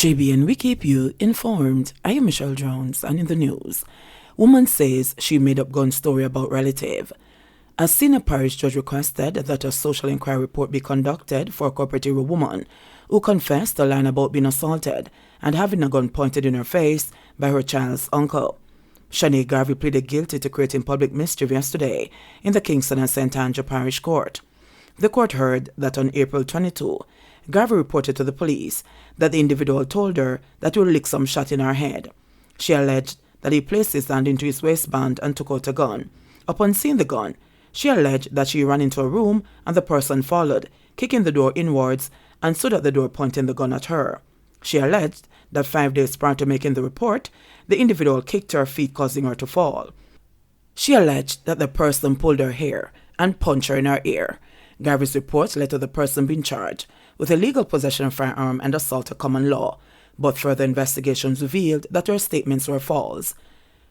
JBN, we keep you informed. I am Michelle Jones, and in the news, woman says she made up gun story about relative. A senior parish judge requested that a social inquiry report be conducted for a cooperative woman who confessed to lying about being assaulted and having a gun pointed in her face by her child's uncle. Shanae Garvey pleaded guilty to creating public mischief yesterday in the Kingston and St. Andrew Parish Court. The court heard that on April 22, Garvey reported to the police that the individual told her that he would lick some shot in her head. She alleged that he placed his hand into his waistband and took out a gun. Upon seeing the gun, she alleged that she ran into a room and the person followed, kicking the door inwards and stood at the door pointing the gun at her. She alleged that 5 days prior to making the report, the individual kicked her feet, causing her to fall. She alleged that the person pulled her hair and punched her in her ear. Garvey's report led to the person being charged with illegal possession of a firearm and assault to common law, but further investigations revealed that her statements were false.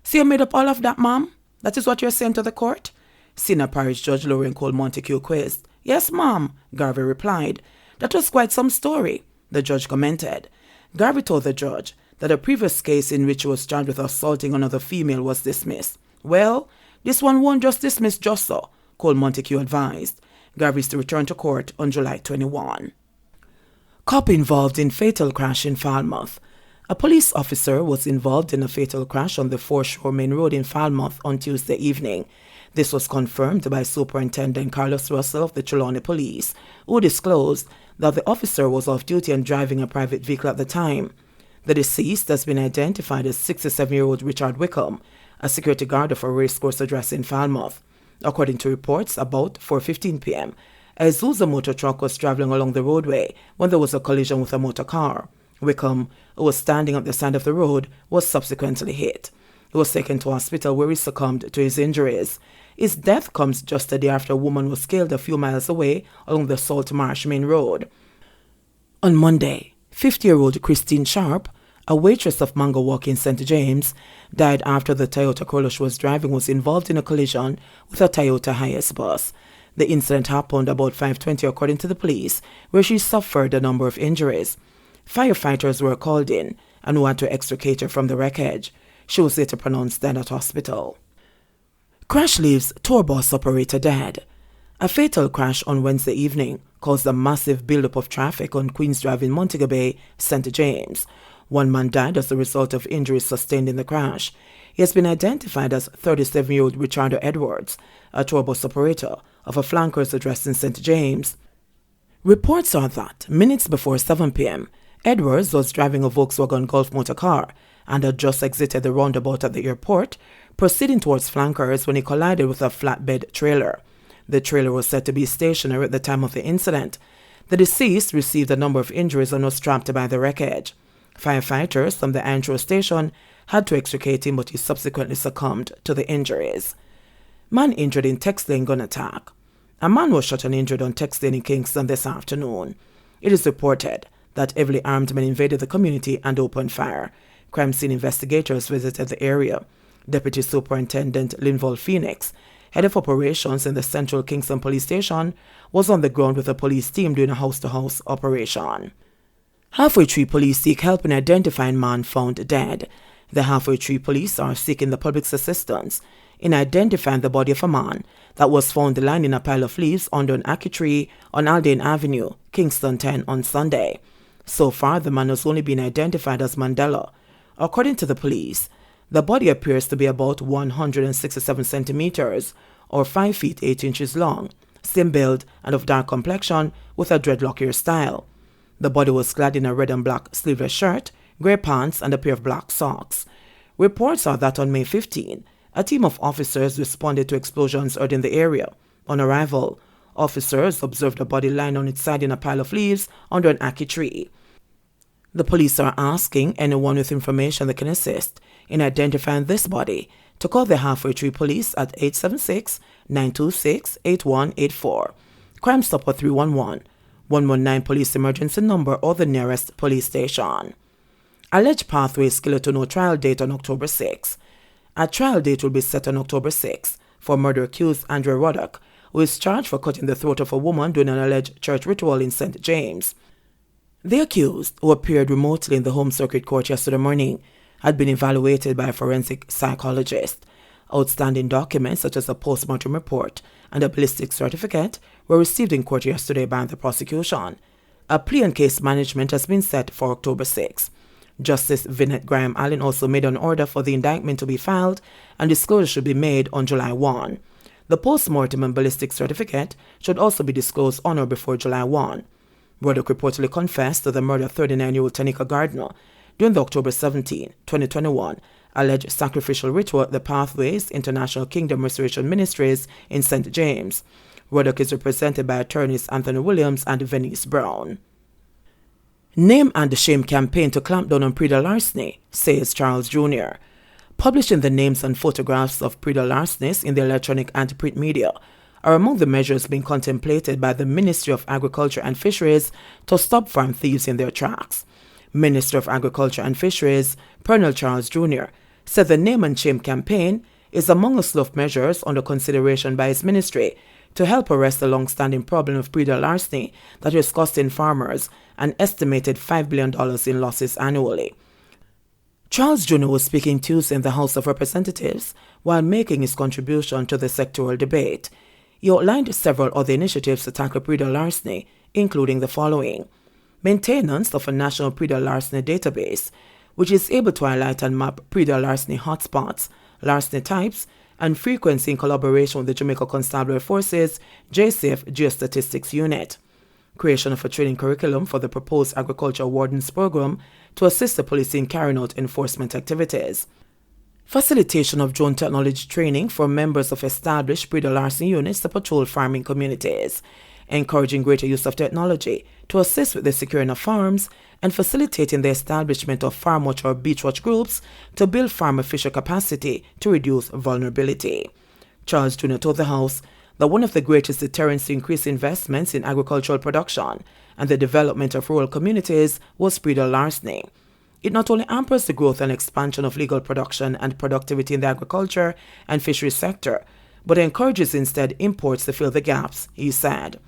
So you made up all of that, ma'am? That is what you're saying to the court? Senior Parish Judge Lauren called Montego quizzed. Yes, ma'am, Garvey replied. That was quite some story, the judge commented. Garvey told the judge that a previous case in which he was charged with assaulting another female was dismissed. Well, this one won't just dismiss just so, Cole Montego advised. Garvey is to return to court on July 21. Cop involved in fatal crash in Falmouth. A police officer was involved in a fatal crash on the Foreshore Main Road in Falmouth on Tuesday evening. This was confirmed by Superintendent Carlos Russell of the Trelawney Police, who disclosed that the officer was off duty and driving a private vehicle at the time. The deceased has been identified as 67-year-old Richard Wickham, a security guard of a racecourse address in Falmouth. According to reports, about 4:15 p.m., a Zusa motor truck was traveling along the roadway when there was a collision with a motor car. Wickham, who was standing at the side of the road, was subsequently hit. He was taken to hospital where he succumbed to his injuries. His death comes just a day after a woman was killed a few miles away along the Salt Marsh Main Road. On Monday, 50-year-old Christine Sharp, a waitress of Mango Walk in St. James, died after the Toyota Corolla she was driving was involved in a collision with a Toyota Hiace bus. The incident happened about 5:20 according to the police, where she suffered a number of injuries. Firefighters were called in and who had to extricate her from the wreckage. She was later pronounced dead at hospital. Crash leaves tour bus operator dead. A fatal crash on Wednesday evening caused a massive buildup of traffic on Queens Drive in Montego Bay, St. James. One man died as a result of injuries sustained in the crash. He has been identified as 37-year-old Richard Edwards, a tour bus operator of a flankers address in St. James. Reports are that minutes before 7 p.m., Edwards was driving a Volkswagen Golf motor car and had just exited the roundabout at the airport, proceeding towards flankers when he collided with a flatbed trailer. The trailer was said to be stationary at the time of the incident. The deceased received a number of injuries and was trapped by the wreckage. Firefighters from the Antro station had to extricate him, but he subsequently succumbed to the injuries. Man injured in Tex Lane gun attack. A man was shot and injured on Tex Lane in Kingston this afternoon. It is reported that heavily armed men invaded the community and opened fire. Crime scene investigators visited the area. Deputy Superintendent Linval Phoenix, head of operations in the Central Kingston Police Station, was on the ground with a police team doing a house-to-house operation. Halfway Tree Police seek help in identifying man found dead. The Halfway Tree Police are seeking the public's assistance in identifying the body of a man that was found lying in a pile of leaves under an ackee tree on Aldane Avenue, Kingston 10 on Sunday. So far, the man has only been identified as Mandela. According to the police, the body appears to be about 167 centimeters or 5 feet 8 inches long, slim build and of dark complexion with a dreadlock hairstyle. The body was clad in a red and black sleeveless shirt, grey pants and a pair of black socks. Reports are that on May 15, a team of officers responded to explosions heard in the area. On arrival, officers observed a body lying on its side in a pile of leaves under an ackee tree. The police are asking anyone with information that can assist in identifying this body to call the Halfway Tree Police at 876-926-8184, Crime Stopper 311, 119 Police Emergency Number or the nearest police station. Alleged pathways killer to no trial date on October 6. A trial date will be set on October 6 for murder accused Andrew Ruddock, who is charged for cutting the throat of a woman during an alleged church ritual in St. James. The accused, who appeared remotely in the Home Circuit Court yesterday morning, had been evaluated by a forensic psychologist. Outstanding documents such as a post-mortem report and a ballistic certificate were received in court yesterday by the prosecution. A plea and case management has been set for October 6. Justice Vinette Graham Allen also made an order for the indictment to be filed and disclosure should be made on July 1. The post-mortem and ballistic certificate should also be disclosed on or before July 1. Ruddock reportedly confessed to the murder of 39-year-old Tanika Gardner during the October 17, 2021, alleged sacrificial ritual at the Pathways International Kingdom Restoration Ministries in St. James. Ruddock is represented by attorneys Anthony Williams and Venice Brown. Name and shame campaign to clamp down on pre-dawn larceny, says Charles Jr. Publishing the names and photographs of pre-dawn larcenists in the electronic and print media are among the measures being contemplated by the Ministry of Agriculture and Fisheries to stop farm thieves in their tracks. Minister of Agriculture and Fisheries, Colonel Charles Jr., said the Name and Shame campaign is among a slew of measures under consideration by his ministry to help arrest the long-standing problem of pre-dawn larceny that is costing farmers an estimated $5 billion in losses annually. Charles Jr. was speaking Tuesday in the House of Representatives while making his contribution to the sectoral debate. He outlined several other initiatives to tackle pre-dawn larceny, including the following: maintenance of a national pre-dawn larceny database, which is able to highlight and map pre-dawn larceny hotspots, larceny types, and frequency in collaboration with the Jamaica Constabulary Forces JCF Geostatistics Unit. Creation of a training curriculum for the proposed Agriculture Wardens Program to assist the police in carrying out enforcement activities. Facilitation of drone technology training for members of established pre-dawn larceny units to patrol farming communities. Encouraging greater use of technology to assist with the securing of farms and facilitating the establishment of farm watch or beach watch groups to build farmer fisher capacity to reduce vulnerability. Charles Jr. told the House that one of the greatest deterrents to increase investments in agricultural production and the development of rural communities was pre-dawn larceny. It not only hampers the growth and expansion of legal production and productivity in the agriculture and fisheries sector, but encourages instead imports to fill the gaps, he said.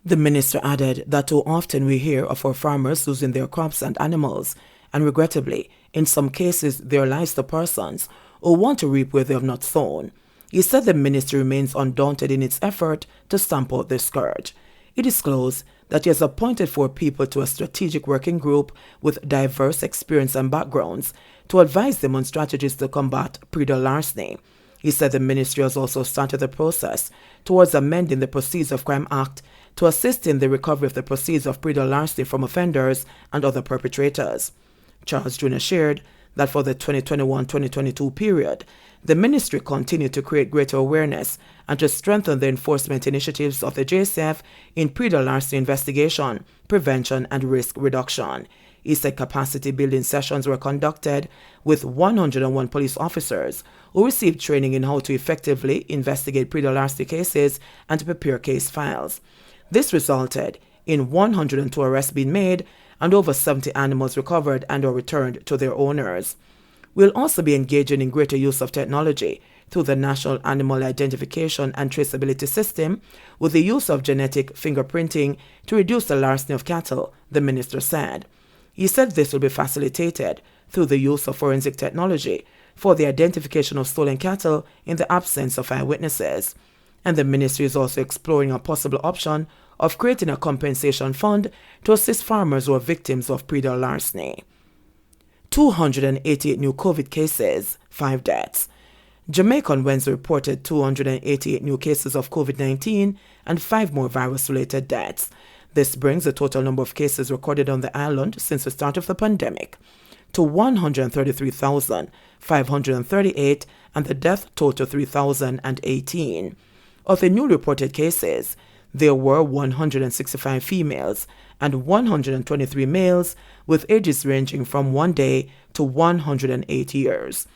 The minister added that too often we hear of our farmers losing their crops and animals, and regrettably, in some cases, their lives to persons who want to reap where they have not sown. He said the ministry remains undaunted in its effort to stamp out this scourge. He disclosed that he has appointed 4 people to a strategic working group with diverse experience and backgrounds to advise them on strategies to combat pre-dawn larceny. He said the ministry has also started the process towards amending the Proceeds of Crime Act to assist in the recovery of the proceeds of pre-dawn larceny from offenders and other perpetrators. Charles Jr. shared that for the 2021-2022 period, the ministry continued to create greater awareness and to strengthen the enforcement initiatives of the JCF in pre-dawn larceny investigation, prevention, and risk reduction. He said capacity building sessions were conducted with 101 police officers who received training in how to effectively investigate pre-dawn larceny cases and to prepare case files. This resulted in 102 arrests being made and over 70 animals recovered and or returned to their owners. We'll also be engaging in greater use of technology through the National Animal Identification and Traceability System with the use of genetic fingerprinting to reduce the larceny of cattle, the minister said. He said this will be facilitated through the use of forensic technology for the identification of stolen cattle in the absence of eyewitnesses. And the ministry is also exploring a possible option of creating a compensation fund to assist farmers who are victims of pre-dawn larceny. 288 new COVID cases, 5 deaths. Jamaica on Wednesday reported 288 new cases of COVID-19 and 5 more virus-related deaths. This brings the total number of cases recorded on the island since the start of the pandemic to 133,538 and the death total 3,018. Of the newly reported cases, there were 165 females and 123 males with ages ranging from 1 day to 108 years.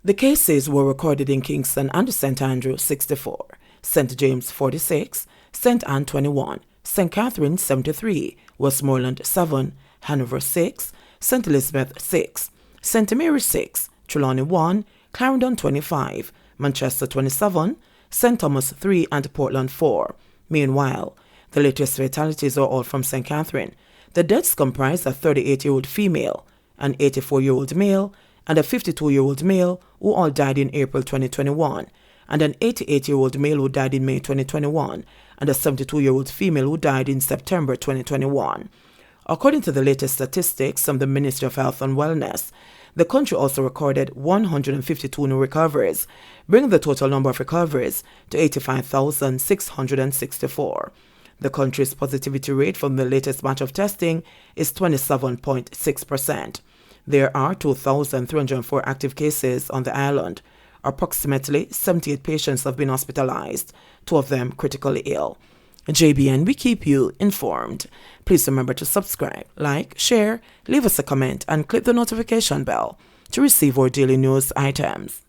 The cases were recorded in Kingston and St. Andrew 64, St. James 46, St. Anne 21, St. Catherine 73, Westmoreland 7, Hanover 6, St. Elizabeth 6, St. Mary 6, Trelawney 1, Clarendon 25, Manchester 27, St. Thomas 3 and Portland 4. Meanwhile, the latest fatalities are all from St. Catherine. The deaths comprise a 38-year-old female, an 84-year-old male, and a 52-year-old male who all died in April 2021, and an 88-year-old male who died in May 2021, and a 72-year-old female who died in September 2021. According to the latest statistics from the Ministry of Health and Wellness, the country also recorded 152 new recoveries, bringing the total number of recoveries to 85,664. The country's positivity rate from the latest batch of testing is 27.6%. There are 2,304 active cases on the island. Approximately 78 patients have been hospitalized, 2 of them critically ill. JBN, we keep you informed. Please remember to subscribe, like, share, leave us a comment, and click the notification bell to receive our daily news items.